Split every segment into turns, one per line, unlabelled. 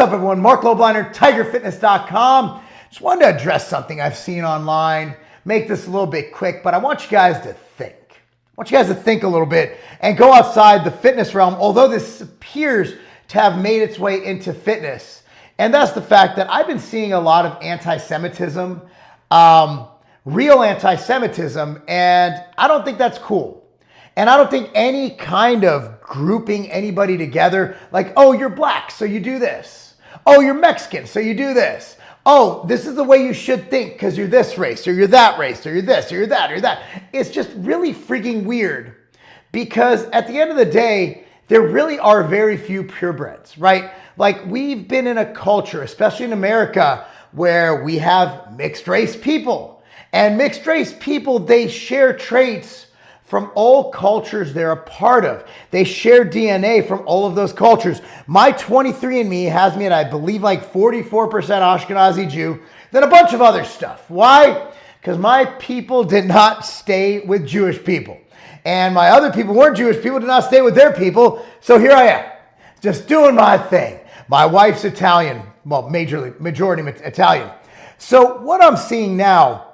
up, everyone? Marc Lobliner, tigerfitness.com. Just wanted to address something I've seen online. Make this a little bit quick, but I want you guys to think. I want you guys to think a little bit and go outside the fitness realm, although this appears to have made its way into fitness. And that's the fact that I've been seeing a lot of anti-Semitism, real anti-Semitism, and I don't think that's cool. And I don't think any kind of grouping anybody together, like, oh, you're black, so you do this. Oh, you're Mexican, so you do this. Oh, this is the way you should think because you're this race, or you're that race, or you're this, or you're that, or you're that. It's just really freaking weird because at the end of the day, there really are very few purebreds, right? Like, we've been in a culture, especially in America, where we have mixed race people. And mixed race people, they share traits from all cultures they're a part of. They share DNA from all of those cultures. My 23andMe has me at, I believe, like 44% Ashkenazi Jew, then a bunch of other stuff. Why? Because my people did not stay with Jewish people. And my other people weren't Jewish people, did not stay with their people. So here I am, just doing my thing. My wife's Italian, well, majority Italian. So what I'm seeing now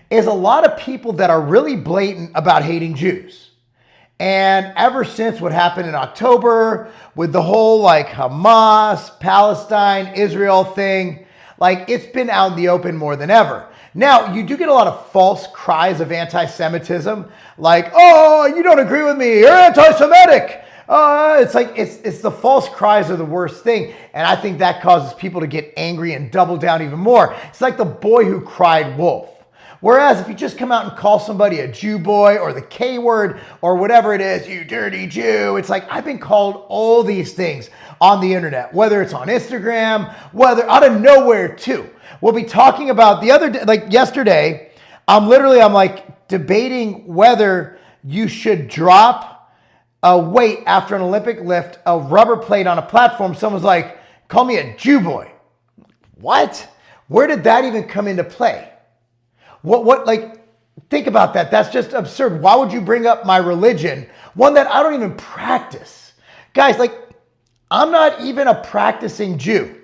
is a lot of people that are really blatant about hating Jews. And ever since what happened in October with the whole like Hamas, Palestine, Israel thing, like it's been out in the open more than ever. Now, you do get a lot of false cries of anti-Semitism, like, oh, you don't agree with me, you're anti-Semitic. It's like, it's the false cries are the worst thing. And I think that causes people to get angry and double down even more. It's like the boy who cried wolf. Whereas if you just come out and call somebody a Jew boy or the K word or whatever it is, you dirty Jew, it's like I've been called all these things on the internet, whether it's on Instagram, whether out of nowhere too. We'll be talking about the other day, like yesterday, I'm like debating whether you should drop a weight after an Olympic lift, a rubber plate on a platform. Someone's like, call me a Jew boy. What? Where did that even come into play? Like, think about that. That's just absurd. Why would you bring up my religion, one that I don't even practice? Guys, like, I'm not even a practicing Jew.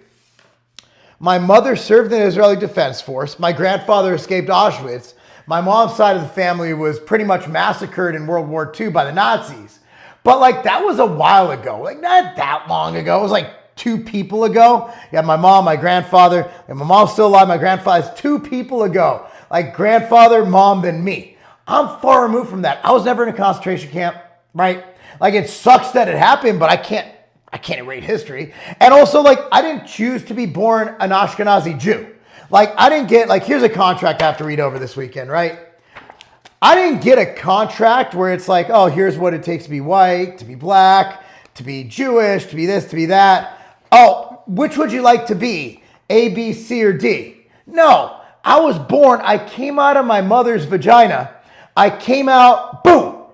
My mother served in the Israeli Defense Force. My grandfather escaped Auschwitz. My mom's side of the family was pretty much massacred in World War II by the Nazis. But like, that was a while ago, like not that long ago. It was like 2 people ago. You have my mom, my grandfather, and my mom's still alive. My grandfather's 2 people ago. Like grandfather, mom, then me. I'm far removed from that. I was never in a concentration camp, right? Like, it sucks that it happened, but I can't erase history. And also, like, I didn't choose to be born an Ashkenazi Jew. Like, I didn't get, like, here's a contract I have to read over this weekend, right? I didn't get a contract where it's like, oh, here's what it takes to be white, to be black, to be Jewish, to be this, to be that. Oh, which would you like to be? A, B, C, or D? No. I was born, I came out of my mother's vagina. I came out, boom,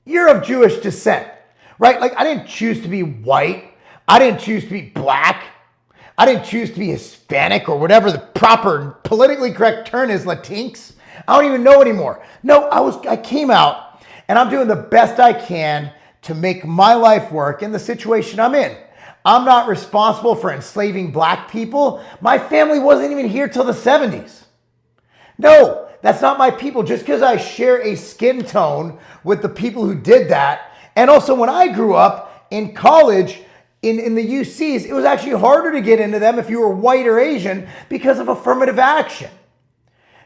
you're of Jewish descent, right? Like, I didn't choose to be white. I didn't choose to be black. I didn't choose to be Hispanic or whatever the proper politically correct term is, Latinx. I don't even know anymore. No, I came out and I'm doing the best I can to make my life work in the situation I'm in. I'm not responsible for enslaving black people. My family wasn't even here till the 70s. No, that's not my people. Just because I share a skin tone with the people who did that. And also, when I grew up in college, in the UCs, it was actually harder to get into them if you were white or Asian because of affirmative action.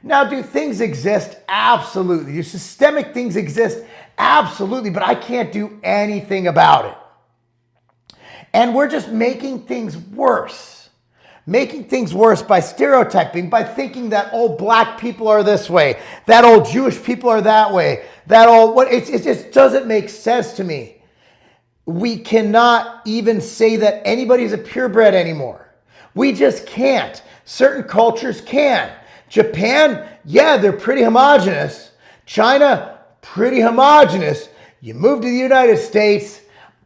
Now, do things exist? Absolutely. Do systemic things exist? Absolutely. But I can't do anything about it. And we're just making things worse. Making things worse by stereotyping, by thinking that all black people are this way, that all Jewish people are that way, that all, it just doesn't make sense to me. We cannot even say that anybody's a purebred anymore. We just can't. Certain cultures can. Japan, yeah, they're pretty homogenous. China, pretty homogenous. You move to the United States,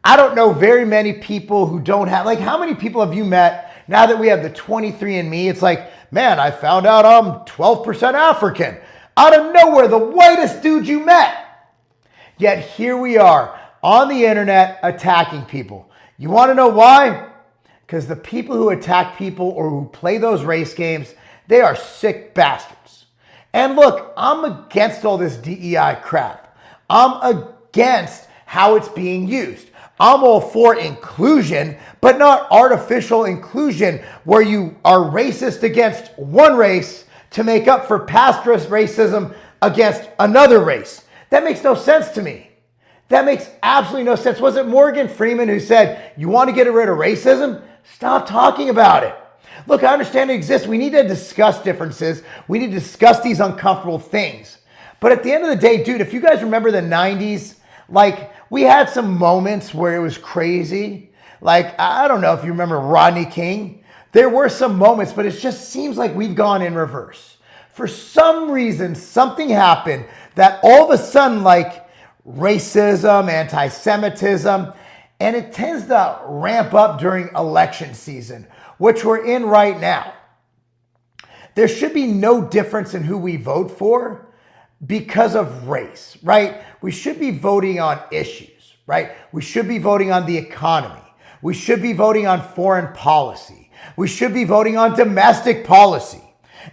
I don't know very many people who don't have, like, how many people have you met now that we have the 23andMe? It's like, man, I found out I'm 12% African. Out of nowhere, the whitest dude you met. Yet here we are on the internet attacking people. You want to know why? because the people who attack people or who play those race games, they are sick bastards. And look, I'm against all this DEI crap. I'm against how it's being used. I'm all for inclusion, but not artificial inclusion where you are racist against one race to make up for past racism against another race. That makes no sense to me. That makes absolutely no sense. Was it Morgan Freeman who said, you want to get rid of racism? Stop talking about it. Look, I understand it exists. We need to discuss differences. We need to discuss these uncomfortable things. But at the end of the day, dude, if you guys remember the 90s, like we had some moments where it was crazy. Like, I don't know if you remember Rodney King. There were some moments, but it just seems like we've gone in reverse. For some reason, something happened that all of a sudden, like racism, anti-Semitism, and it tends to ramp up during election season, which we're in right now. There should be no difference in who we vote for because of race, right? We should be voting on issues, right? We should be voting on the economy. We should be voting on foreign policy. We should be voting on domestic policy.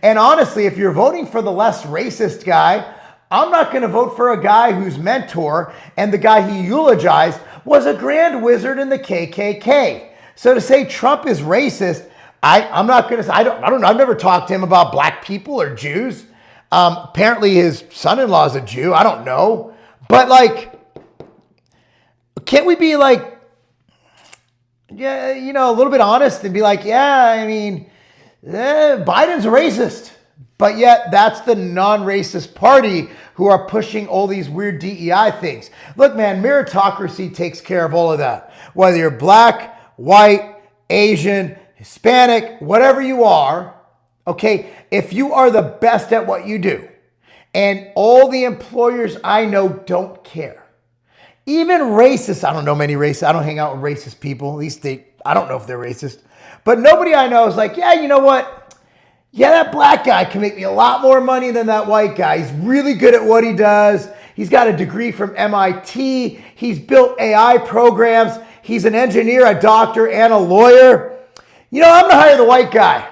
And honestly, if you're voting for the less racist guy, I'm not going to vote for a guy whose mentor and the guy he eulogized was a grand wizard in the KKK. So to say Trump is racist, I'm not going to say, I don't know. I've never talked to him about black people or Jews. Apparently his son-in-law is a Jew. I don't know. But like, can't we be like, yeah, you know, a little bit honest and be like, yeah, I mean, Biden's a racist. But yet that's the non-racist party who are pushing all these weird DEI things. Look, man, meritocracy takes care of all of that. Whether you're black, white, Asian, Hispanic, whatever you are, okay, if you are the best at what you do, and all the employers I know don't care, even racists, I don't know many racists, I don't hang out with racist people, at least I don't know if they're racist, but nobody I know is like, yeah, you know what? Yeah, that black guy can make me a lot more money than that white guy. He's really good at what he does. He's got a degree from MIT. He's built AI programs. He's an engineer, a doctor, and a lawyer. You know, I'm going to hire the white guy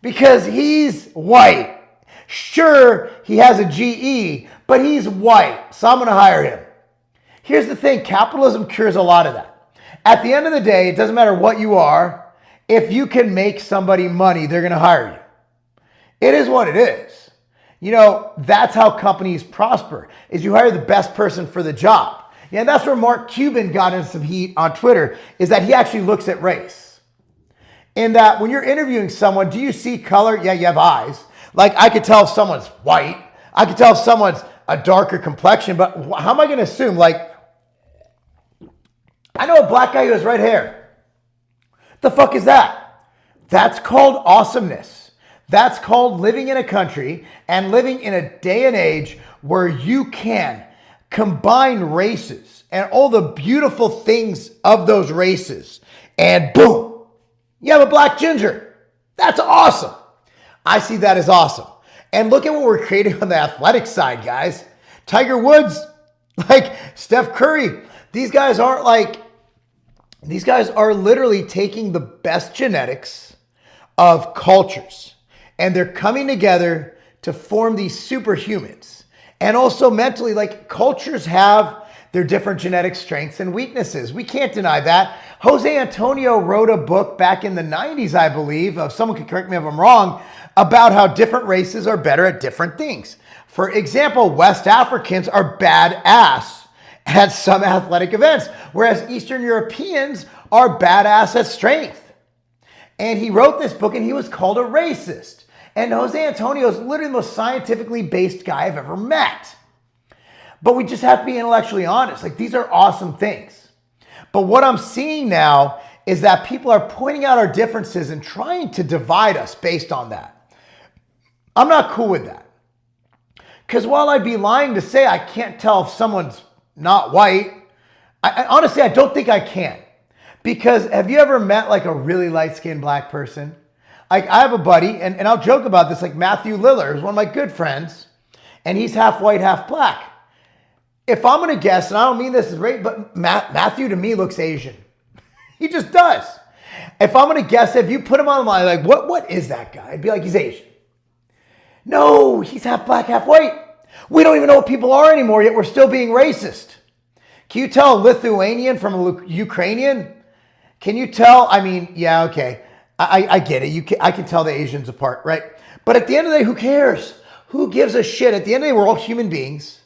because he's white. Sure, he has a GE, but he's white, so I'm going to hire him. Here's the thing. Capitalism cures a lot of that. At the end of the day, it doesn't matter what you are. If you can make somebody money, they're going to hire you. It is what it is. You know, that's how companies prosper, is you hire the best person for the job. Yeah, that's where Mark Cuban got into some heat on Twitter, is that he actually looks at race. In that when you're interviewing someone, do you see color? Yeah, you have eyes. Like I could tell if someone's white. I could tell if someone's a darker complexion, but how am I going to assume? Like, I know a black guy who has red hair. The fuck is that? That's called awesomeness. That's called living in a country and living in a day and age where you can combine races and all the beautiful things of those races. And boom, you have a black ginger. That's awesome. I see that as awesome. And look at what we're creating on the athletic side, guys. Tiger Woods, like Steph Curry. These guys are literally taking the best genetics of cultures and they're coming together to form these superhumans. And also mentally, like cultures have their different genetic strengths and weaknesses. We can't deny that. Jose Antonio wrote a book back in the 90s, I believe, someone can correct me if I'm wrong, about how different races are better at different things. For example, West Africans are badass at some athletic events, whereas Eastern Europeans are badass at strength. And he wrote this book and he was called a racist. And Jose Antonio is literally the most scientifically based guy I've ever met. But we just have to be intellectually honest. Like, these are awesome things. But what I'm seeing now is that people are pointing out our differences and trying to divide us based on that. I'm not cool with that. Because while I'd be lying to say I can't tell if someone's not white, honestly, I don't think I can. Because have you ever met like a really light-skinned black person? Like, I have a buddy, and I'll joke about this, like Matthew Lillard is one of my good friends, and he's half white, half black. If I'm going to guess, and I don't mean this as right, but Matthew to me looks Asian. He just does. If I'm going to guess, if you put him online, like, what is that guy? I'd be like, he's Asian. No, he's half black, half white. We don't even know what people are anymore, yet we're still being racist. Can you tell a Lithuanian from a Ukrainian? Can you tell? I mean, yeah, okay. I get it. I can tell the Asians apart, right? But at the end of the day, who cares? Who gives a shit? At the end of the day, we're all human beings.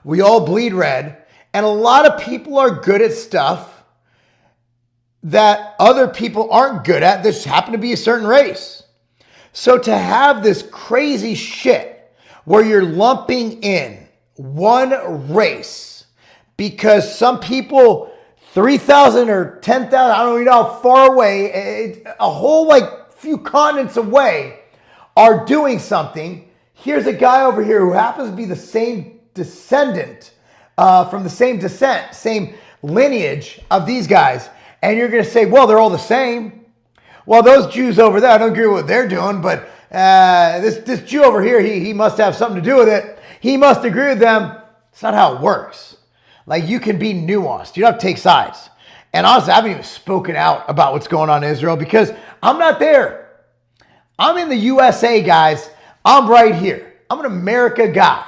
We all bleed red. And a lot of people are good at stuff that other people aren't good at. This happen to be a certain race. So to have this crazy shit where you're lumping in one race because some people 3,000 or 10,000, I don't even know how far away, a whole like few continents away are doing something. Here's a guy over here who happens to be the same descendant, from the same descent, same lineage of these guys. And you're going to say, well, they're all the same. Well, those Jews over there, I don't agree with what they're doing, but this Jew over here, he must have something to do with it. He must agree with them. It's not how it works. Like, you can be nuanced. You don't have to take sides. And honestly, I haven't even spoken out about what's going on in Israel because I'm not there. I'm in the USA, guys. I'm right here. I'm an America guy.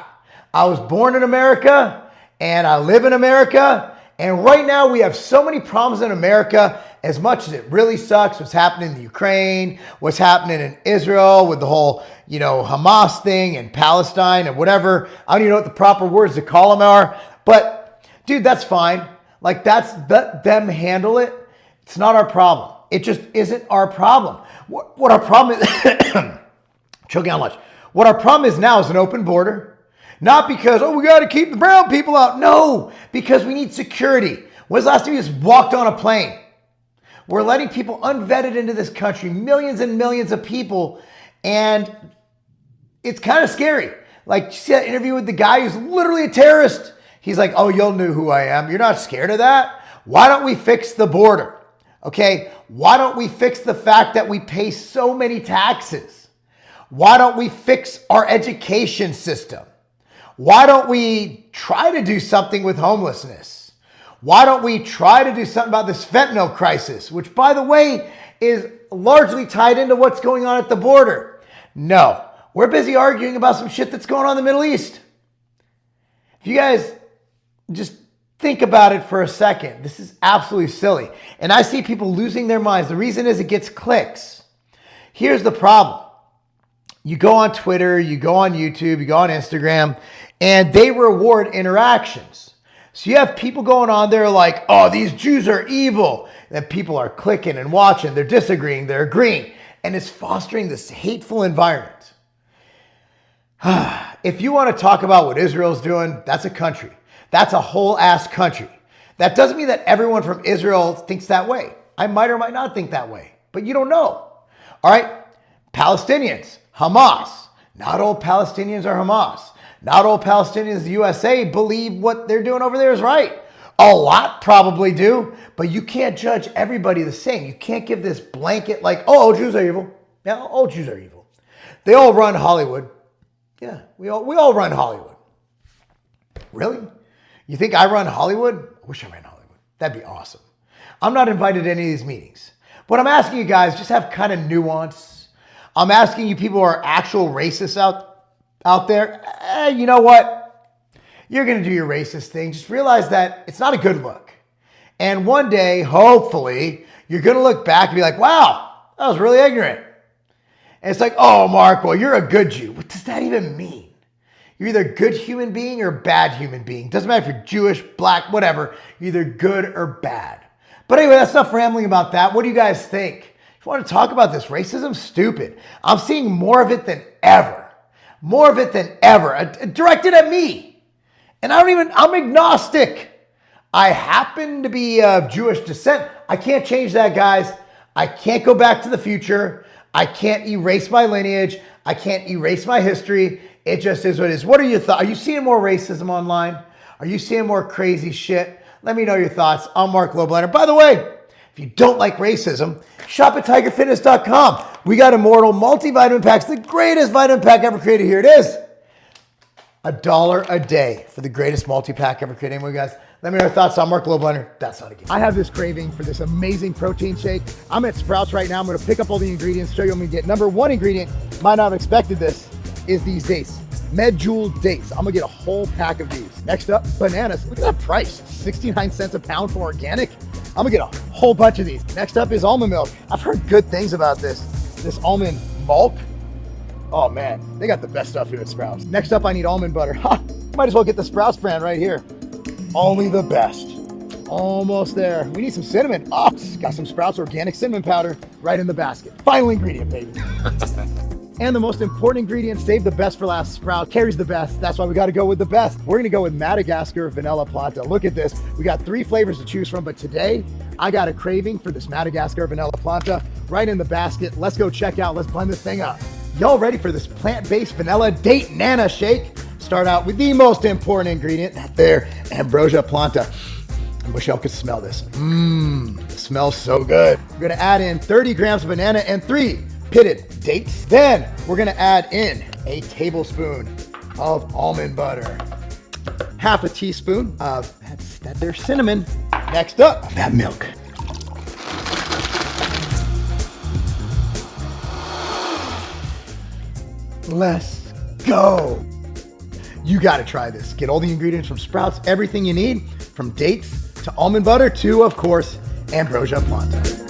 I was born in America and I live in America. And right now we have so many problems in America, as much as it really sucks what's happening in the Ukraine, what's happening in Israel with the whole, Hamas thing and Palestine and whatever. I don't even know what the proper words to call them are. But dude, that's fine. Like, let them handle it. It's not our problem. It just isn't our problem. What our problem is, choking on lunch. What our problem is now is an open border. Not because, we got to keep the brown people out. No, because we need security. When's the last time you just walked on a plane? We're letting people unvetted into this country, millions and millions of people, and it's kind of scary. Like, you see that interview with the guy who's literally a terrorist? He's like, oh, you'll know who I am. You're not scared of that? Why don't we fix the border? Okay, why don't we fix the fact that we pay so many taxes? Why don't we fix our education system? Why don't we try to do something with homelessness? Why don't we try to do something about this fentanyl crisis, which, by the way, is largely tied into what's going on at the border? No, we're busy arguing about some shit that's going on in the Middle East. If you guys just think about it for a second, this is absolutely silly. And I see people losing their minds. The reason is it gets clicks. Here's the problem. You go on Twitter, you go on YouTube, you go on Instagram, and they reward interactions. So you have people going on there like, oh, these Jews are evil. And people are clicking and watching, they're disagreeing, they're agreeing. And it's fostering this hateful environment. If you want to talk about what Israel's doing, that's a country. That's a whole ass country. That doesn't mean that everyone from Israel thinks that way. I might or might not think that way, but you don't know. All right, Palestinians, Hamas. Not all Palestinians are Hamas. Not all Palestinians in the USA believe what they're doing over there is right. A lot probably do, but you can't judge everybody the same. You can't give this blanket like, oh, all Jews are evil. Yeah, all Jews are evil. They all run Hollywood. Yeah, we all run Hollywood. Really? You think I run Hollywood? I wish I ran Hollywood. That'd be awesome. I'm not invited to any of these meetings. What I'm asking you guys, just have kind of nuance. I'm asking you people who are actual racists out there, you know what? You're going to do your racist thing. Just realize that it's not a good look. And one day, hopefully, you're going to look back and be like, wow, that was really ignorant. And it's like, oh, Mark, well, you're a good Jew. What does that even mean? You're either a good human being or a bad human being. Doesn't matter if you're Jewish, black, whatever. You're either good or bad. But anyway, that's enough rambling about that. What do you guys think? If you want to talk about this, racism's stupid. I'm seeing more of it than ever. More of it than ever. Directed at me. And I'm agnostic. I happen to be of Jewish descent. I can't change that, guys. I can't go back to the future. I can't erase my lineage. I can't erase my history. It just is what it is. What are your thoughts? Are you seeing more racism online? Are you seeing more crazy shit? Let me know your thoughts. I'm Marc Lobliner. By the way, if you don't like racism, shop at tigerfitness.com. We got Immortal multivitamin packs, the greatest vitamin pack ever created. Here it is. $1 a day for the greatest multi-pack ever created. Anyway, guys, Let me know your thoughts on Marc Lobliner. That's not a game. I have this craving for this amazing protein shake. I'm at Sprouts right now. I'm gonna pick up all the ingredients, show you what I'm gonna get. Number one ingredient, might not have expected this, is these dates. Medjool dates. I'm gonna get a whole pack of these. Next up, bananas. Look at that price, 69 cents a pound for organic. I'm gonna get a whole bunch of these. Next up is almond milk. I've heard good things about this almond milk. Oh man, they got the best stuff here at Sprouts. Next up, I need almond butter. Ha, might as well get the Sprouts brand right here. Only the best. Almost there. We need some cinnamon. Oh, got some Sprouts organic cinnamon powder right in the basket. Final ingredient, baby. And the most important ingredient, save the best for last. Sprout carries the best. That's why we got to go with the best. We're going to go with Madagascar Vanilla Plata. Look at this. We got 3 flavors to choose from, but today I got a craving for this Madagascar Vanilla Plata right in the basket. Let's go check out. Let's blend this thing up. Y'all ready for this plant-based vanilla date nana shake? Start out with the most important ingredient, that there, Ambrosia Planta. I wish y'all could smell this. It smells so good. We're going to add in 30 grams of banana and 3 pitted dates. Then we're gonna add in a tablespoon of almond butter, half a teaspoon of that there cinnamon. Next up, that milk. Let's go. You gotta try this. Get all the ingredients from Sprouts, everything you need, from dates to almond butter to, of course, Ambrosia Planta.